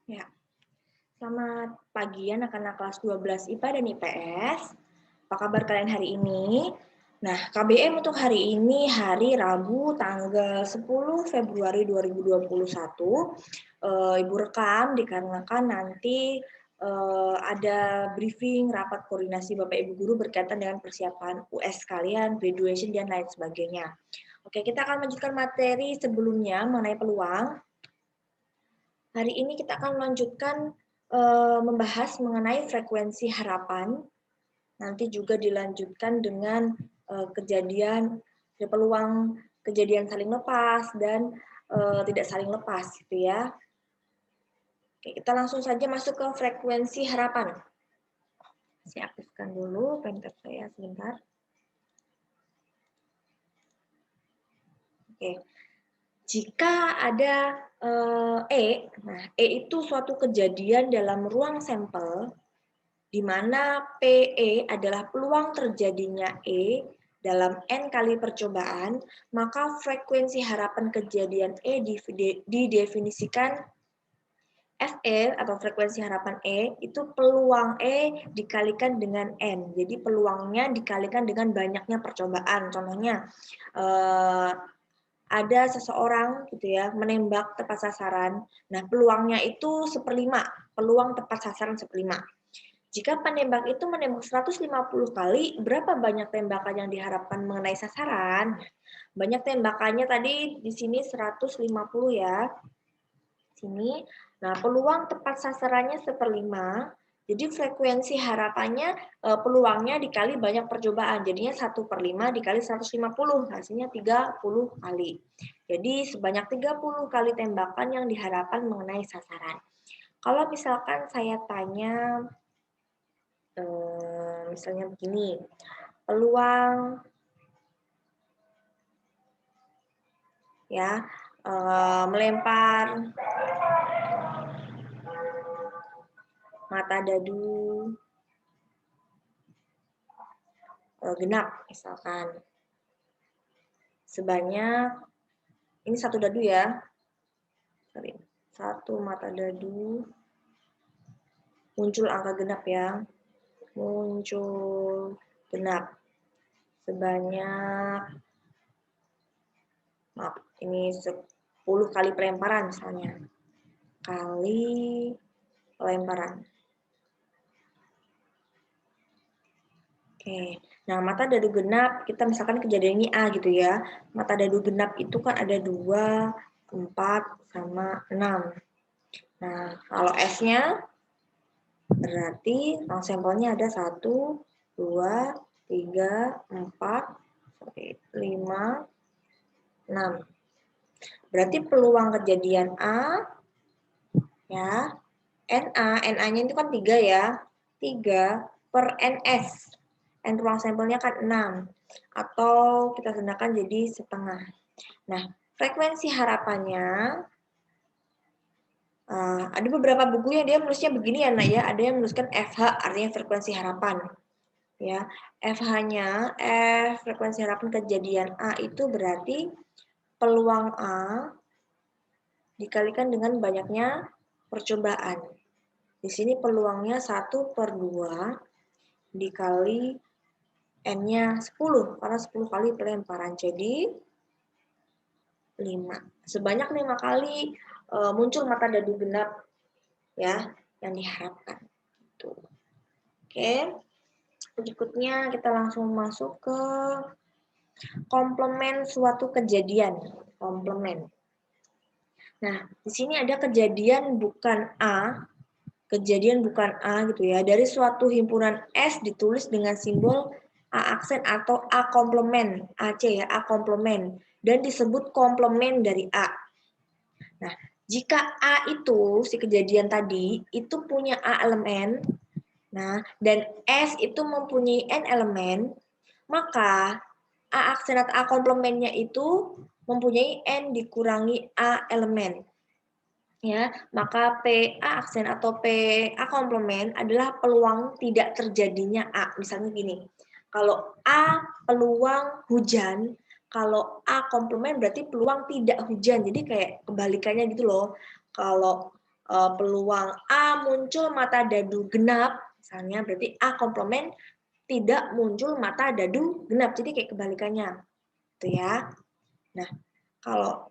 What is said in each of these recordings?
Ya, selamat pagi anak-anak kelas 12 IPA dan IPS. Apa kabar kalian hari ini? Nah, KBM untuk hari ini hari Rabu tanggal 10 Februari 2021. Ibu rekam dikarenakan nanti ada briefing rapat koordinasi Bapak Ibu guru berkaitan dengan persiapan US kalian, graduation dan lain sebagainya. Oke, kita akan melanjutkan materi sebelumnya mengenai peluang. Hari ini kita akan melanjutkan membahas mengenai frekuensi harapan. Nanti juga dilanjutkan dengan kejadian peluang kejadian saling lepas dan tidak saling lepas gitu ya. Oke, kita langsung saja masuk ke frekuensi harapan. Saya aktifkan dulu printer saya sebentar. Oke. Jika ada nah E itu suatu kejadian dalam ruang sampel di mana PE adalah peluang terjadinya E dalam N kali percobaan, maka frekuensi harapan kejadian E didefinisikan FE atau frekuensi harapan E itu peluang E dikalikan dengan N. Jadi peluangnya dikalikan dengan banyaknya percobaan. Contohnya ada seseorang gitu ya menembak tepat sasaran. Nah, peluangnya itu 1/5, peluang tepat sasaran 1/5. Jika penembak itu menembak 150 kali, berapa banyak tembakan yang diharapkan mengenai sasaran? Banyak tembakannya tadi di sini 150 ya. Sini. Nah, peluang tepat sasarannya 1/5. Jadi frekuensi harapannya peluangnya dikali banyak percobaan. Jadinya 1/5 dikali 150, hasilnya 30 kali. Jadi sebanyak 30 kali tembakan yang diharapkan mengenai sasaran. Kalau misalkan saya tanya misalnya begini, peluang ya melempar mata dadu genap misalkan sebanyak ini satu dadu ya, satu mata dadu muncul angka genap ya, muncul genap sebanyak maaf ini 10 kali pelemparan misalnya kali pelemparan. Oke, nah mata dadu genap, kita misalkan kejadian ini A gitu ya. Mata dadu genap itu kan ada 2, 4, sama 6. Nah, kalau S-nya berarti ruang sampelnya ada 1, 2, 3, 4, 5, 6. Berarti peluang kejadian A, ya, NA-nya itu kan 3 ya, 3 per NS. N ruang sampelnya kan 6. Atau kita gunakan jadi setengah. Nah, frekuensi harapannya, ada beberapa buku yang dia menulisnya begini ya, Nak ya. Ada yang menuliskan FH, artinya frekuensi harapan. Ya, FH-nya, frekuensi harapan kejadian A itu berarti peluang A dikalikan dengan banyaknya percobaan. Di sini peluangnya 1/2 dikali N-nya 10, karena 10 kali pelemparan. Jadi 5. Sebanyak 5 kali muncul mata dadu genap ya yang diharapkan. Tuh. Oke. Berikutnya kita langsung masuk ke komplement suatu kejadian. Komplement. Nah, di sini ada kejadian bukan A, gitu ya. Dari suatu himpunan S ditulis dengan simbol A aksen atau A komplement, AC ya, A komplement, dan disebut komplement dari A. Nah, jika A itu, si kejadian tadi, itu punya A elemen, nah, dan S itu mempunyai N elemen, maka A aksen atau A komplementnya itu mempunyai N dikurangi A elemen. Ya, maka PA aksen atau PA komplement adalah peluang tidak terjadinya A. Misalnya gini, kalau A peluang hujan, kalau A komplement berarti peluang tidak hujan. Jadi kayak kebalikannya gitu loh. Kalau peluang A muncul mata dadu genap, misalnya berarti A komplement tidak muncul mata dadu genap. Jadi kayak kebalikannya. Gitu ya. Nah, kalau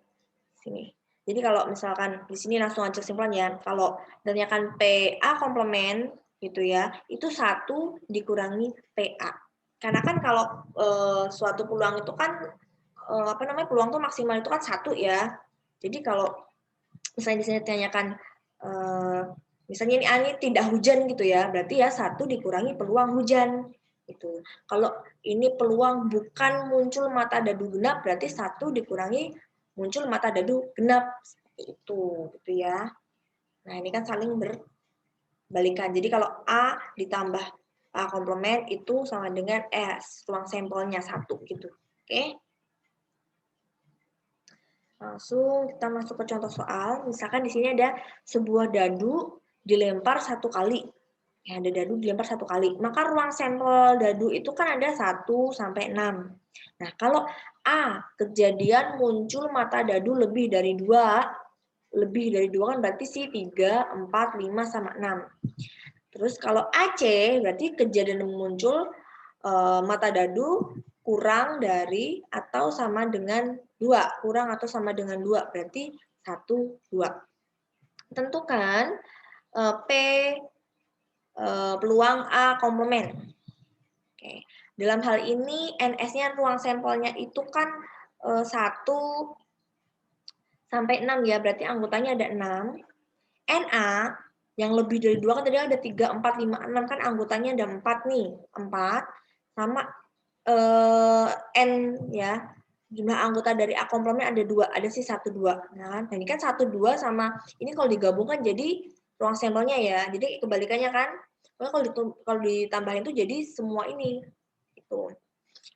sini. Jadi kalau misalkan di sini langsung aja kesimpulan ya. Kalau tanyakan PA komplement gitu ya, itu 1 dikurangi PA. Karena kan kalau suatu peluang itu kan peluang tuh maksimal itu kan 1 ya. Jadi kalau misalnya di sini ditanyakan misalnya ini tidak hujan gitu ya, berarti ya 1 dikurangi peluang hujan gitu. Kalau ini peluang bukan muncul mata dadu genap, berarti 1 dikurangi muncul mata dadu genap, seperti itu gitu ya. Nah, ini kan saling berbalikan. Jadi kalau A ditambah A komplement itu sama dengan S, ruang sampelnya 1 gitu. Oke. Langsung kita masuk ke contoh soal. Misalkan di sini ada sebuah dadu dilempar 1 kali. Ya, ada dadu dilempar 1 kali. Maka ruang sampel dadu itu kan ada 1 sampai 6. Nah, kalau A kejadian muncul mata dadu lebih dari 2 kan berarti sih 3, 4, 5 sama 6. Terus kalau AC berarti kejadian muncul mata dadu kurang dari atau sama dengan 2, kurang atau sama dengan 2, berarti 1, 2. Tentukan P peluang A komplement. Oke. Dalam hal ini NS-nya ruang sampelnya itu kan 1 sampai 6 ya, berarti anggotanya ada 6. NA yang lebih dari 2 kan tadi ada 3, 4, 5, 6 kan anggotanya ada 4 nih. 4 sama N ya. Jumlah anggota dari A komplement ada 2, ada sih 1, 2. Nah, ini kan 1, 2 sama ini kalau digabungkan jadi ruang sampelnya ya. Jadi kebalikannya kan. Kalau ditambahin itu jadi semua ini. Gitu.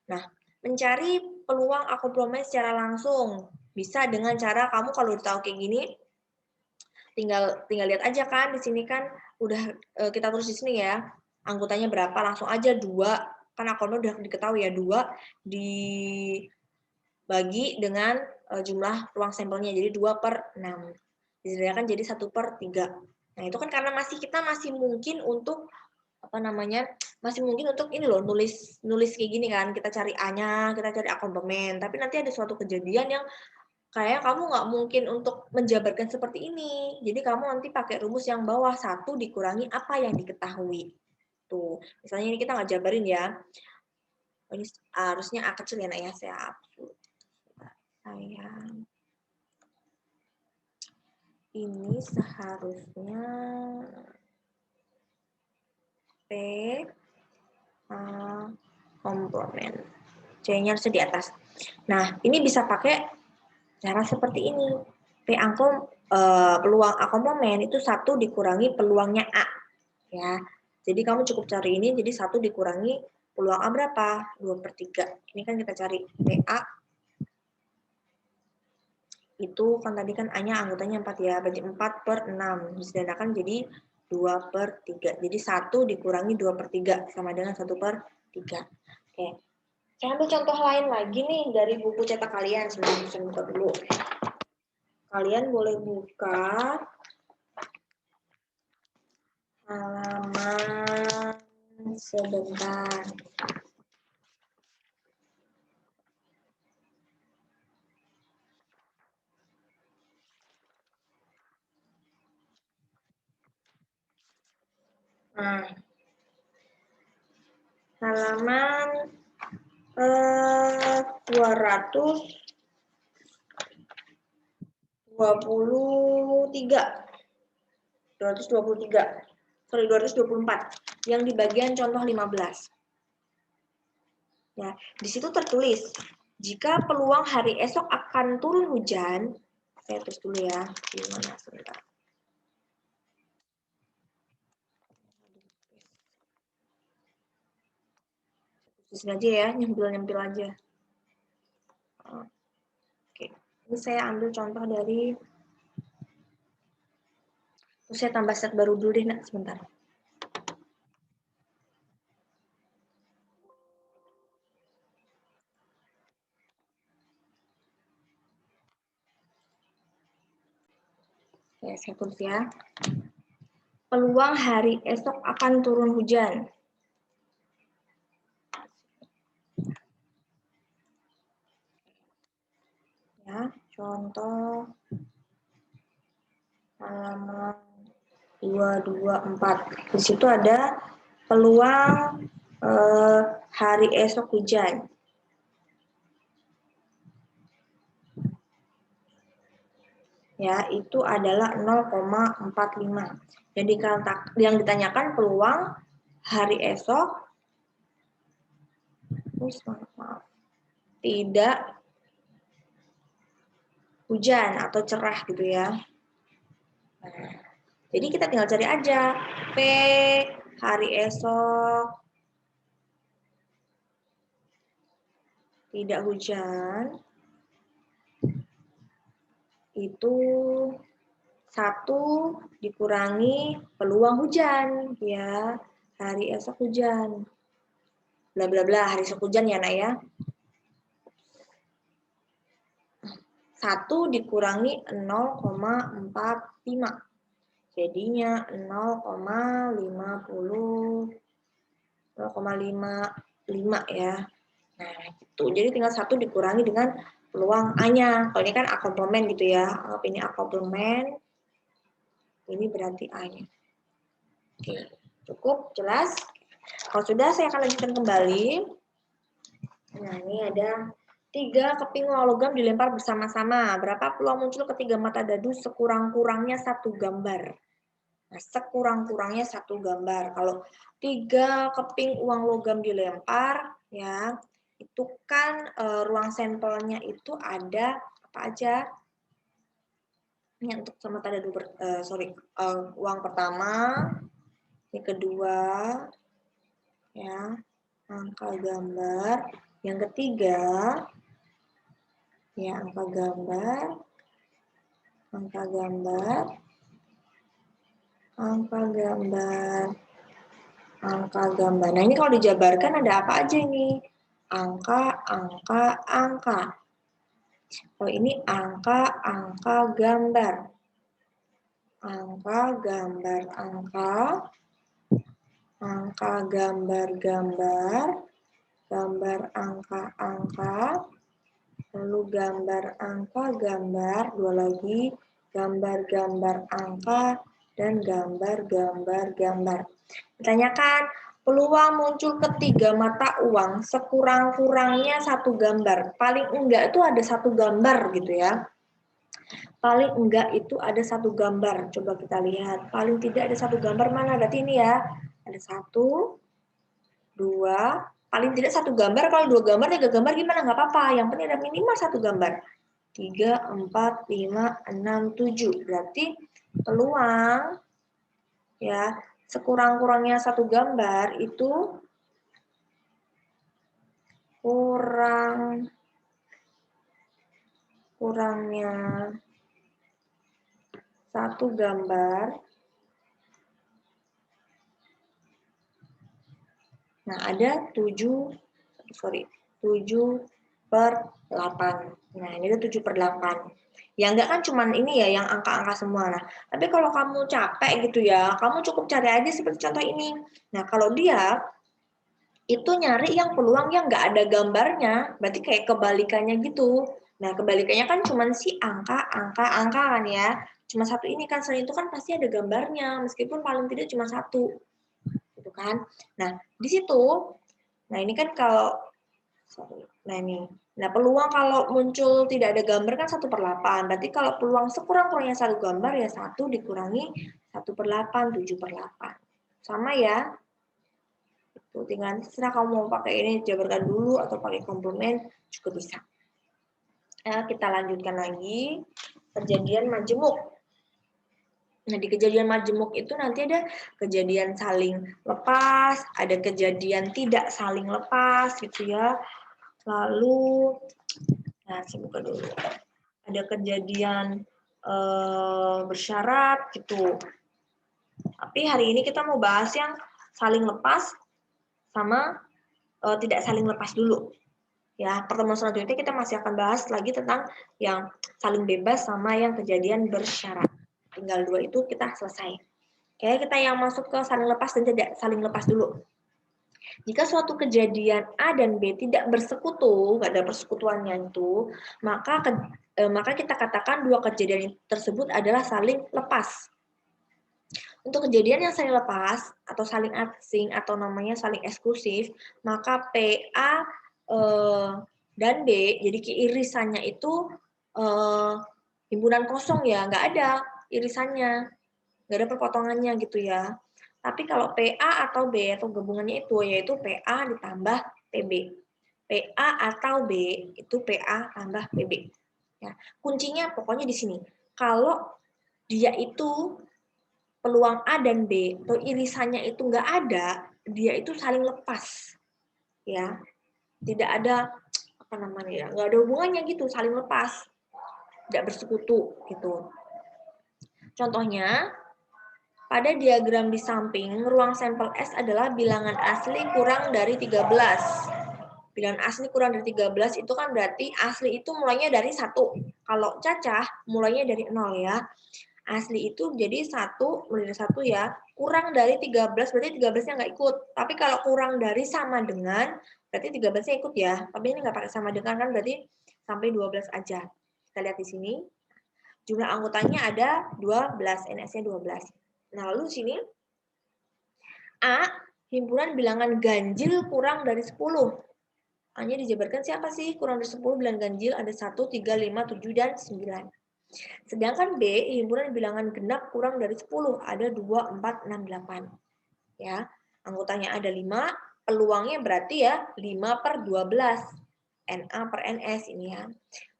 Nah, mencari peluang A komplement secara langsung bisa dengan cara kamu kalau udah tahu kayak gini tinggal lihat aja kan di sini kan udah kita tulis di sini ya anggotanya berapa langsung aja 2 kan akunnya udah diketahui ya 2 dibagi dengan jumlah ruang sampelnya jadi 2/6 disediakan jadi 1/3. Nah itu kan karena kita masih mungkin untuk masih mungkin untuk ini loh nulis kayak gini kan kita cari A-nya kita cari A komplement tapi nanti ada suatu kejadian yang kayak kamu nggak mungkin untuk menjabarkan seperti ini. Jadi kamu nanti pakai rumus yang bawah 1 dikurangi apa yang diketahui. Tuh, misalnya ini kita nggak jabarin ya. Ini harusnya A kecil ya, Nak ya. Ini seharusnya P komplement. C-nya harusnya di atas. Nah, ini bisa pakai cara seperti ini. P angkom peluang A komplement itu 1 dikurangi peluangnya A. Ya. Jadi kamu cukup cari ini, jadi 1 dikurangi peluang A berapa? 2/3. Ini kan kita cari PA. Itu kan tadi kan A-nya anggotanya 4 ya, berarti 4/6. Disediakan jadi 2/3. Jadi 1 dikurangi 2/3 sama dengan 1/3. Oke. Saya ambil contoh lain lagi nih dari buku cetak kalian. Sebentar saya buka dulu. Kalian boleh buka halaman sebentar. Nah, halaman 224 yang di bagian contoh 15. Ya, di situ tertulis jika peluang hari esok akan turun hujan, saya tulis dulu ya, gimana sebentar. Tulis aja ya, nyempil aja. Oke, ini saya ambil contoh dari, saya tambah set baru dulu deh, Nak, sebentar. Oke, saya tulis ya. Peluang hari esok akan turun hujan. Ya, contoh halaman 224. Di situ ada peluang hari esok hujan. Ya, itu adalah 0,45. Jadi yang ditanyakan peluang hari esok tidak hujan atau cerah gitu ya. Nah, jadi kita tinggal cari aja P hari esok tidak hujan itu 1 dikurangi peluang hujan ya, hari esok hujan. Bla bla bla, hari esok hujan ya, Nak ya. 1 dikurangi 0,45. Jadinya 0,55 ya. Nah, gitu. Jadi tinggal 1 dikurangi dengan peluang A-nya. Kalau ini kan A komplement gitu ya. Anggap ini A komplement. Ini berarti A-nya. Oke, cukup jelas. Kalau sudah, saya akan lanjutkan kembali. Nah, ini ada 3 keping uang logam dilempar bersama-sama. Berapa peluang muncul ketiga mata dadu sekurang-kurangnya 1 gambar? Nah, sekurang-kurangnya 1 gambar. Kalau 3 keping uang logam dilempar, ya, itu kan ruang sampelnya itu ada apa aja? Ini untuk sama tanda uang pertama, yang kedua, ya, angka gambar, yang ketiga, ya, angka gambar, angka gambar, angka gambar, angka gambar. Nah, ini kalau dijabarkan ada apa aja ini? Angka, angka, angka. Oh, ini angka, angka, gambar. Angka, gambar, angka. Angka, gambar, gambar. Gambar, angka, angka. Lalu gambar, angka, gambar. 2 lagi. Gambar, gambar, angka. Dan gambar, gambar, gambar. Ditanyakan, peluang muncul ketiga mata uang sekurang-kurangnya 1 gambar. Paling enggak itu ada 1 gambar gitu ya. Paling enggak itu ada 1 gambar. Coba kita lihat. Paling tidak ada 1 gambar mana? Berarti ini ya. Ada 1, 2. Paling tidak 1 gambar. Kalau 2 gambar, 3 gambar gimana? Nggak apa-apa. Yang penting ada minimal 1 gambar. 3, 4, 5, 6, 7. Berarti peluang ya sekurang-kurangnya 1 gambar itu kurangnya 1 gambar. Nah, ada 7/8. Nah, ini ada 7/8. Yang enggak kan cuman ini ya, yang angka-angka semua. Nah, tapi kalau kamu capek gitu ya, kamu cukup cari aja seperti contoh ini. Nah, kalau dia itu nyari yang peluang yang nggak ada gambarnya, berarti kayak kebalikannya gitu. Nah, kebalikannya kan cuman si angka kan ya. Cuma 1 ini kan, selain itu kan pasti ada gambarnya, meskipun paling tidak cuma 1. Gitu kan. Nah, di situ, nah ini kan kalau, nah ini, nah peluang kalau muncul tidak ada gambar kan 1/8. Berarti kalau peluang sekurang-kurangnya 1 gambar ya 1 dikurangi 1/8, 7/8. Sama ya. Itu tinggal terserah kamu mau pakai ini jabarkan dulu atau pakai komplement juga bisa. Kita lanjutkan lagi kejadian majemuk. Nah, di kejadian majemuk itu nanti ada kejadian saling lepas, ada kejadian tidak saling lepas gitu ya. Lalu, nah saya buka dulu. Ada kejadian bersyarat gitu. Tapi hari ini kita mau bahas yang saling lepas sama tidak saling lepas dulu. Ya, pertemuan selanjutnya kita masih akan bahas lagi tentang yang saling bebas sama yang kejadian bersyarat. tinggal 2 itu kita selesai. Oke, kita yang masuk ke saling lepas dan tidak saling lepas dulu. Jika suatu kejadian A dan B tidak bersekutu, nggak ada persekutuannya itu, maka kita katakan dua kejadian tersebut adalah saling lepas. Untuk kejadian yang saling lepas atau saling asing atau namanya saling eksklusif, maka PA dan B, jadi irisannya itu himpunan kosong ya, nggak ada irisannya, nggak ada perpotongannya gitu ya. Tapi kalau PA atau B atau gabungannya itu yaitu PA ditambah PB. PA atau B itu PA tambah PB. Ya, kuncinya pokoknya di sini. Kalau dia itu peluang A dan B atau irisannya itu nggak ada, dia itu saling lepas. Ya, tidak ada apa namanya, nggak ada hubungannya gitu, saling lepas, tidak bersekutu gitu. Contohnya, pada diagram di samping, ruang sampel S adalah bilangan asli kurang dari 13. Bilangan asli kurang dari 13 itu kan berarti asli itu mulainya dari 1. Kalau cacah mulainya dari 0 ya. Asli itu jadi 1, mulai dari 1 ya. Kurang dari 13 berarti 13-nya nggak ikut. Tapi kalau kurang dari sama dengan, berarti 13-nya ikut ya. Tapi ini nggak pakai sama dengan kan berarti sampai 12 aja. Kita lihat di sini. Jumlah anggotanya ada 12, NS-nya 12. Nah, lalu di sini A, himpunan bilangan ganjil kurang dari 10. A-nya dijabarkan siapa sih? Kurang dari 10 bilangan ganjil ada 1, 3, 5, 7, dan 9. Sedangkan B, himpunan bilangan genap kurang dari 10. Ada 2, 4, 6, 8. Ya, anggotanya ada 5, peluangnya berarti ya 5 per 12. NA per NS ini ya.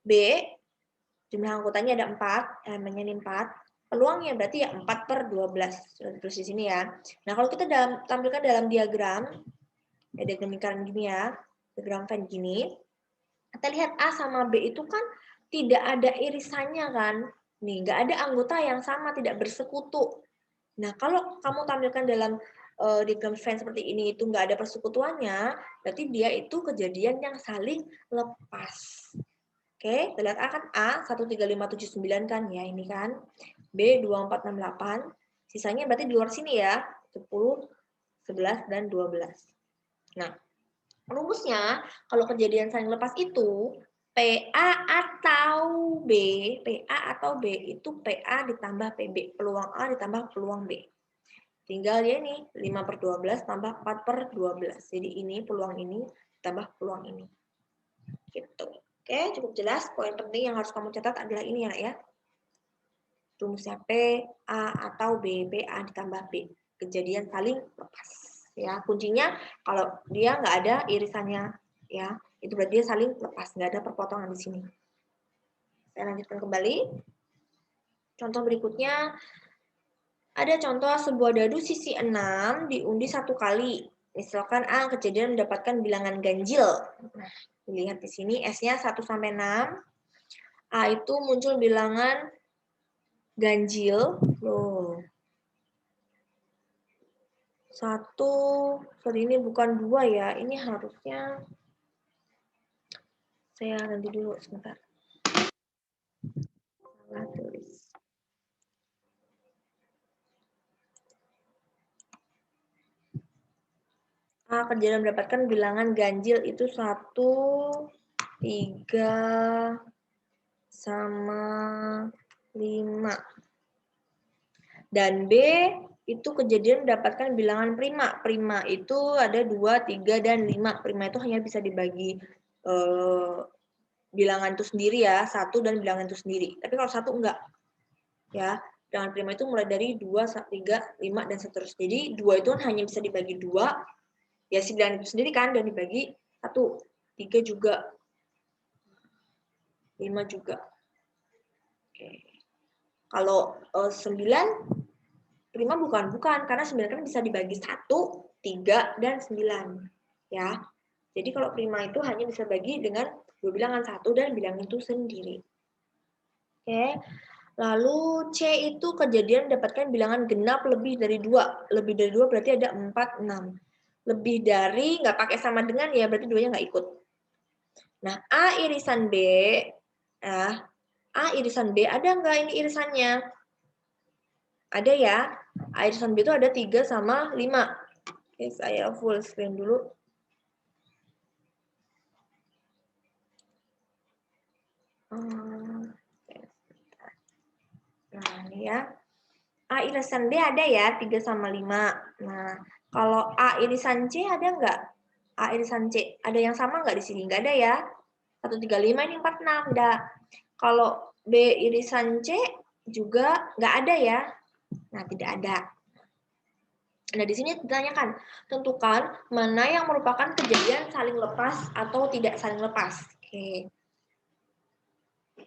B, jumlah anggotanya ada 4, elemennya ini 4. Peluangnya berarti ya 4 per 12. Sudah terus di sini ya. Nah, kalau kita tampilkan dalam diagram, ya diagram lingkaran gini ya, diagram Venn gini, kita lihat A sama B itu kan tidak ada irisannya kan. Nih, nggak ada anggota yang sama, tidak bersekutu. Nah, kalau kamu tampilkan dalam diagram Venn seperti ini itu nggak ada persekutuannya, berarti dia itu kejadian yang saling lepas. Oke, kita lihat A kan A 1, 3, 5, 7, 9 kan ya ini kan. B 2, 4, 6, 8. Sisanya berarti di luar sini ya. 10, 11, dan 12. Nah, rumusnya kalau kejadian saling lepas itu PA atau B, PA atau B itu PA ditambah PB. Peluang A ditambah peluang B. Tinggal ya ini 5 per 12 tambah 4 per 12. Jadi ini peluang ini tambah peluang ini. Gitu. Oke, cukup jelas. Poin penting yang harus kamu catat adalah ini ya. Rumusnya P, A atau B, PA ditambah B. Kejadian saling lepas. Ya, kuncinya kalau dia nggak ada irisannya, ya, itu berarti dia saling lepas, nggak ada perpotongan di sini. Saya lanjutkan kembali. Contoh berikutnya, ada contoh sebuah dadu sisi 6 diundi 1 kali. Misalkan A kejadian mendapatkan bilangan ganjil. Nah, dilihat di sini S-nya 1 sampai 6. A itu muncul bilangan ganjil. Loh. 1, sorry ini bukan 2 ya. Ini harusnya saya ganti dulu sebentar. Salah tulis. A kejadian mendapatkan bilangan ganjil itu 1, 3, sama 5. Dan B itu kejadian mendapatkan bilangan prima. Prima itu ada 2, 3, dan 5. Prima itu hanya bisa dibagi bilangan itu sendiri ya, 1 dan bilangan itu sendiri. Tapi kalau 1 enggak. Ya, bilangan prima itu mulai dari 2, 3, 5, dan seterusnya. Jadi 2 itu hanya bisa dibagi 2, ya si bilangan itu sendiri kan, dan dibagi 1. 3 juga. 5 juga. Oke. Kalau 9, prima bukan, karena 9 kan bisa dibagi 1, 3, dan 9. Ya. Jadi kalau prima itu hanya bisa bagi dengan dua bilangan 1 dan bilangan itu sendiri. Oke. Lalu C itu kejadian mendapatkan bilangan genap lebih dari 2. Lebih dari 2 berarti ada 4, 6. Lebih dari nggak pakai sama dengan ya berarti 2-nya nggak ikut. Nah, A irisan B, A irisan B ada nggak ini irisannya? Ada ya, A irisan B itu ada 3 sama 5. Oke, saya full screen dulu. Nah, ini ya. A irisan B ada ya, 3 sama 5. Nah, kalau A irisan C ada nggak? A irisan C, ada yang sama nggak di sini? Nggak ada ya. 1, 3, 5, ini 4, 6. Nggak. Kalau B irisan C juga nggak ada ya. Nah, tidak ada. Nah, di sini ditanyakan, tentukan mana yang merupakan kejadian saling lepas atau tidak saling lepas. Oke.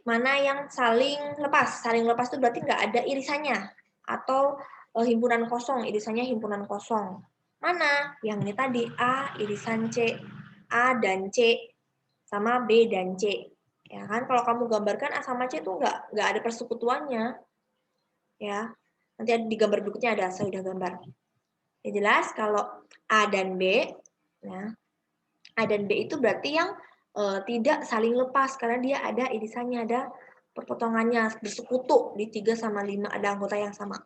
Mana yang saling lepas? Saling lepas itu berarti nggak ada irisannya. Atau himpunan kosong, irisannya himpunan kosong. Mana? Yang ini tadi, A irisan C. A dan C sama B dan C. Ya kan, kalau kamu gambarkan A sama C itu nggak ada persekutuannya. Ya, nanti di gambar berikutnya ada, saya udah gambar. Ya jelas, kalau A dan B, ya, A dan B itu berarti yang tidak saling lepas, karena dia ada irisannya, ada perpotongannya, bersekutu di 3 sama 5, ada anggota yang sama.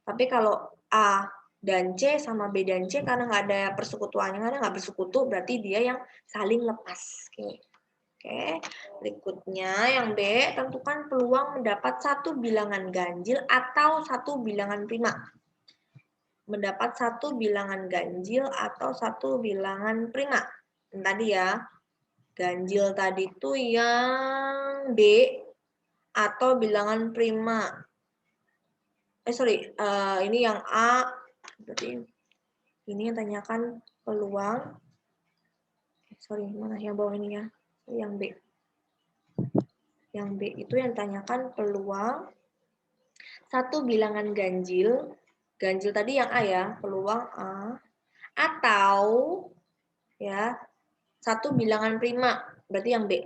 Tapi kalau A dan C sama B dan C, karena nggak ada persekutuannya, karena nggak bersekutu, berarti dia yang saling lepas. Oke. Berikutnya yang B, tentukan peluang mendapat satu bilangan ganjil atau satu bilangan prima. Mendapat satu bilangan ganjil atau satu bilangan prima. Yang tadi ya, ganjil tadi itu yang B atau bilangan prima. Ini yang A, berarti ini yang tanyakan peluang. Mana yang bawah ini ya? Yang B. Yang B itu yang tanyakan peluang satu bilangan ganjil. Ganjil tadi yang A ya, peluang A. Atau ya, satu bilangan prima, berarti yang B.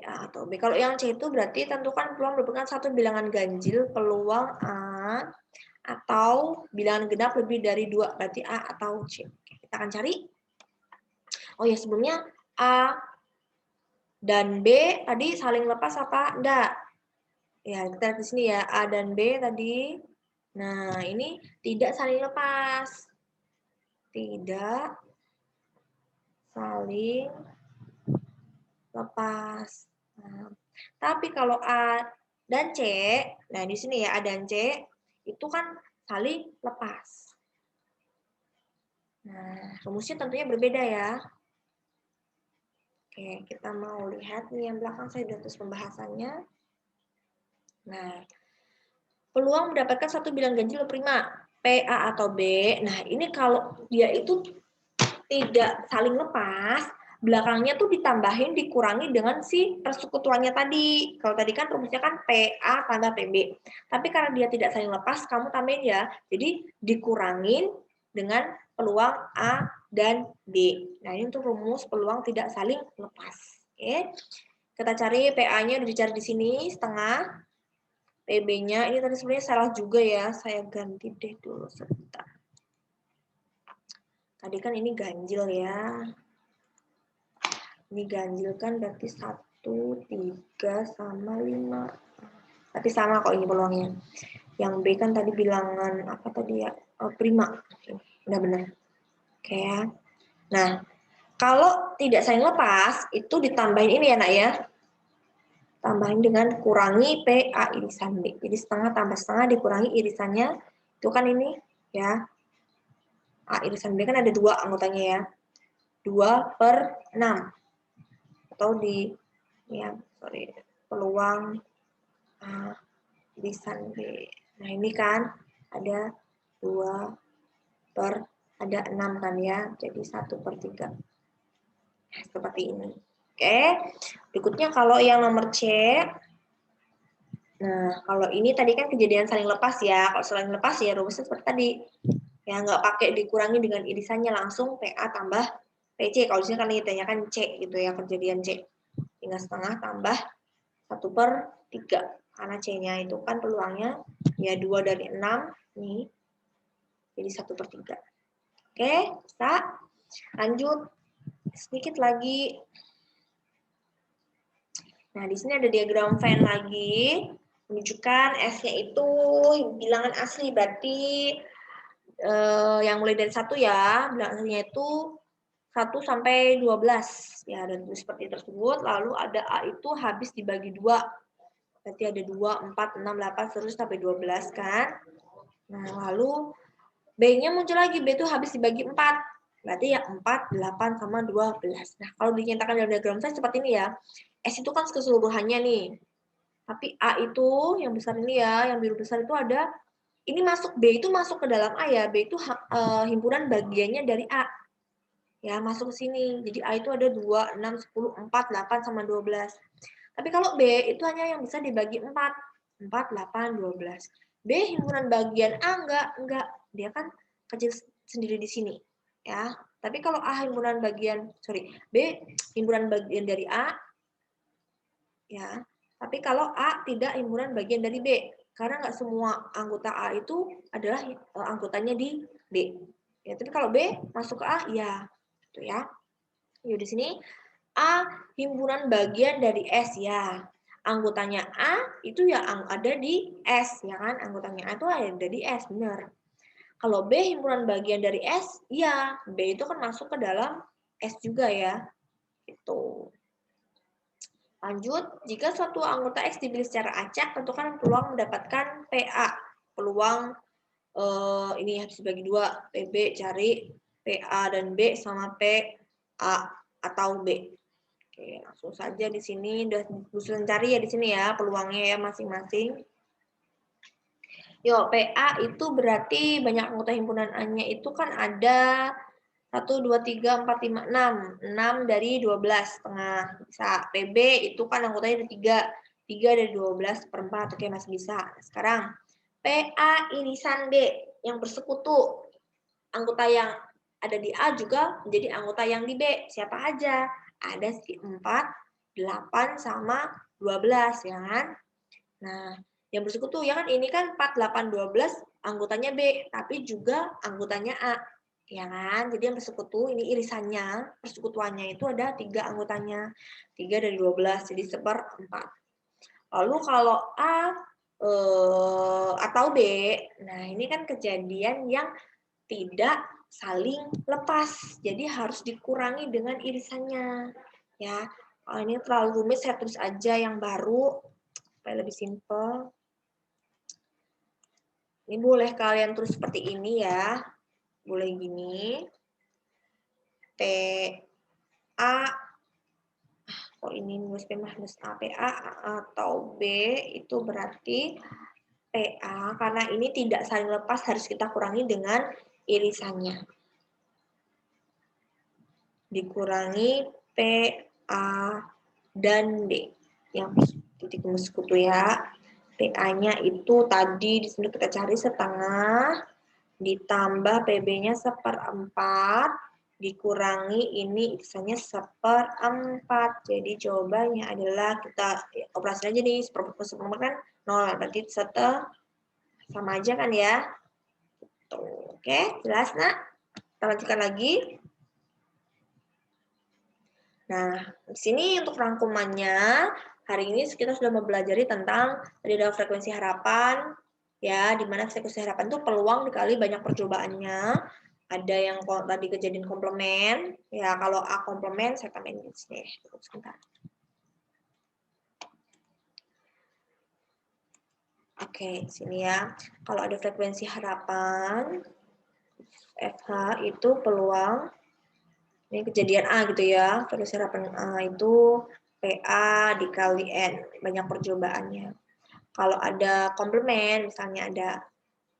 A atau B. Kalau yang C itu berarti tentukan peluang merupakan satu bilangan ganjil, peluang A, atau bilangan genap lebih dari 2, berarti A atau C. Oke, kita akan cari. Oh ya, sebelumnya A dan B tadi saling lepas apa enggak? Ya, kita lihat di sini ya, A dan B tadi. Nah, ini tidak saling lepas. Tidak saling lepas. Nah, tapi kalau A dan C, nah di sini ya A dan C itu kan saling lepas. Nah, rumusnya tentunya berbeda ya. Oke, kita mau lihat nih yang belakang saya sudah tulis pembahasannya. Nah, peluang mendapatkan satu bilangan ganjil prima, PA atau B. Nah, ini kalau dia itu tidak saling lepas, belakangnya tuh ditambahin, dikurangi dengan si persekutuannya tadi. Kalau tadi kan rumusnya kan PA tambah PB. Tapi karena dia tidak saling lepas, kamu tambahin ya. Jadi dikurangin dengan peluang A dan B. Nah, ini untuk rumus peluang tidak saling lepas. Oke. Kita cari PA-nya udah dicari di sini, setengah. PB-nya, ini tadi sebenarnya salah juga ya. Saya ganti deh dulu sebentar. Tadi kan ini ganjil ya. Ini ganjil kan berarti 1, 3, sama 5. Tapi sama kok ini peluangnya. Yang B kan tadi bilangan, apa tadi ya? Prima. Benar-benar. Oke ya. Nah, kalau tidak saling lepas, itu ditambahin ini ya nak ya. Tambahin dengan kurangi PA irisan B. Jadi setengah tambah setengah dikurangi irisannya. Itu kan ini ya. A irisan B kan ada 2 anggotanya ya. 2/6. Atau di ya, peluang A irisan B. Nah, ini kan ada 2/6 kan ya. Jadi 1/3. Nah, seperti ini. Oke. Berikutnya kalau yang nomor C. Nah, kalau ini tadi kan kejadian saling lepas ya. Kalau saling lepas ya rumusnya seperti tadi. Ya, nggak pakai dikurangi dengan irisannya, langsung PA tambah PC. Kalau di sini kan ditanyakan C gitu ya, kejadian C. Tinggal setengah tambah 1/3. Karena C-nya itu kan peluangnya ya 2 dari 6 nih. Jadi 1/3. Oke, bisa. Lanjut sedikit lagi. Nah, di sini ada diagram Venn lagi. menunjukkan S-nya itu bilangan asli, berarti yang mulai dari 1 ya, bilangan aslinya itu 1 sampai 12 ya, dan seperti tersebut. Lalu ada A itu habis dibagi 2, berarti ada 2, 4, 6, 8 terus sampai 12 kan. Nah lalu B-nya muncul lagi, B itu habis dibagi 4, berarti ya 4, 8 sama 12. Nah kalau dinyatakan dalam diagram saya seperti ini ya, S itu kan keseluruhannya nih, tapi A itu yang besar ini ya, yang biru besar itu ada, ini masuk B itu masuk ke dalam A ya, B itu himpunan bagiannya dari A. Ya, masuk ke sini. Jadi A itu ada 2, 6, 10, 4, 8 sama 12. Tapi kalau B itu hanya yang bisa dibagi 4. 4, 8, 12. B himpunan bagian A enggak. Dia kan kecil sendiri di sini, ya. Tapi kalau A himpunan bagian, B himpunan bagian dari A, ya. Tapi kalau A tidak himpunan bagian dari B, karena nggak semua anggota A itu adalah anggotanya di B. Ya, tapi kalau B masuk ke A, ya, gitu ya. Yuk di sini A himpunan bagian dari S ya. Anggotanya A itu ya ada di S ya kan? Anggotanya A itu ada di S, benar. Kalau B himpunan bagian dari S, ya B itu kan masuk ke dalam S juga ya. Itu. Lanjut, jika suatu anggota X dipilih secara acak, tentukan peluang mendapatkan PA. Peluang ini harus dibagi 2, PB cari PA dan B sama PA atau B. Oke, langsung saja di sini udah usulan cari ya di sini ya peluangnya ya masing-masing. Yo, PA itu berarti banyak anggota himpunan A-nya itu kan ada 1, 2, 3, 4, 5, 6. 6 dari 12 setengah. Bisa. PB itu kan anggotanya ada 3. 3 dari 12 per 4. Oke, masih bisa. Sekarang, PA irisan B yang bersekutu. Anggota yang ada di A juga menjadi anggota yang di B. Siapa aja? Ada si 4, 8, sama 12, ya kan? Nah, yang bersekutu, ya kan ini kan 4, 8, 12 anggotanya B, tapi juga anggotanya A. Ya kan? Jadi yang bersekutu, ini irisannya, persekutuannya itu ada 3 anggotanya. 3 dari 12, jadi 1/4. Lalu kalau A atau B, nah ini kan kejadian yang tidak saling lepas. Jadi harus dikurangi dengan irisannya. Ya, kalau ini terlalu rumit saya tulis aja yang baru supaya lebih simpel. Ini boleh kalian tulis seperti ini ya. Boleh gini. PA, kok ini nulis P minus A, PA atau B itu berarti PA, karena ini tidak saling lepas harus kita kurangi dengan irisannya. Dikurangi PA dan D yang titik sekutu ya. PA-nya itu tadi di sini kita cari setengah ditambah PB-nya 1/4 dikurangi ini irisannya 1/4. Jadi jawabannya adalah kita operasi aja nih, 1/4 kan 0, berarti sama aja kan ya. Tuh, oke, jelas nak? Kita lanjutkan lagi. Nah, di sini untuk rangkumannya, hari ini kita sudah mempelajari tentang tadi ada frekuensi harapan, ya, di mana frekuensi harapan itu peluang dikali banyak percobaannya. Ada yang tadi kejadian komplement, ya kalau A komplement saya tambahin di sini. Sebentar. Oke, sini ya. Kalau ada frekuensi harapan, FH itu peluang. Ini kejadian A gitu ya, frekuensi harapan A itu PA dikali N, banyak percobaannya. Kalau ada komplement, misalnya ada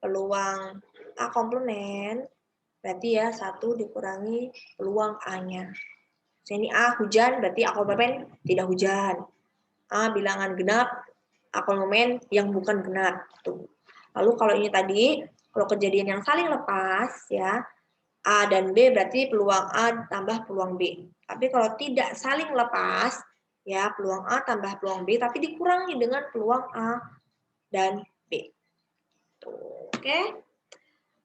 peluang A komplement, berarti ya 1 dikurangi peluang A-nya. Ini A hujan, berarti A komplement tidak hujan. A bilangan genap, A komplement yang bukan genap. Tuh. Lalu kalau ini tadi, kalau kejadian yang saling lepas, ya, A dan B berarti peluang A tambah peluang B. Tapi kalau tidak saling lepas, ya peluang A tambah peluang B, tapi dikurangi dengan peluang A dan B. Oke,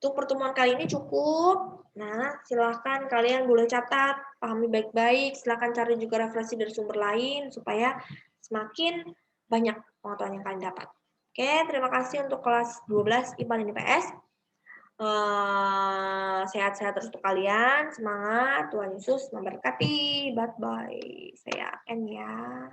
untuk pertemuan kali ini cukup. Nah, silahkan kalian boleh catat, pahami baik-baik, silahkan cari juga referensi dari sumber lain, supaya semakin banyak pengetahuan yang kalian dapat. Oke, terima kasih untuk kelas 12 IPA dan IPS. Sehat-sehat terus untuk kalian, semangat, Tuhan Yesus memberkati. Bye-bye. Saya N ya.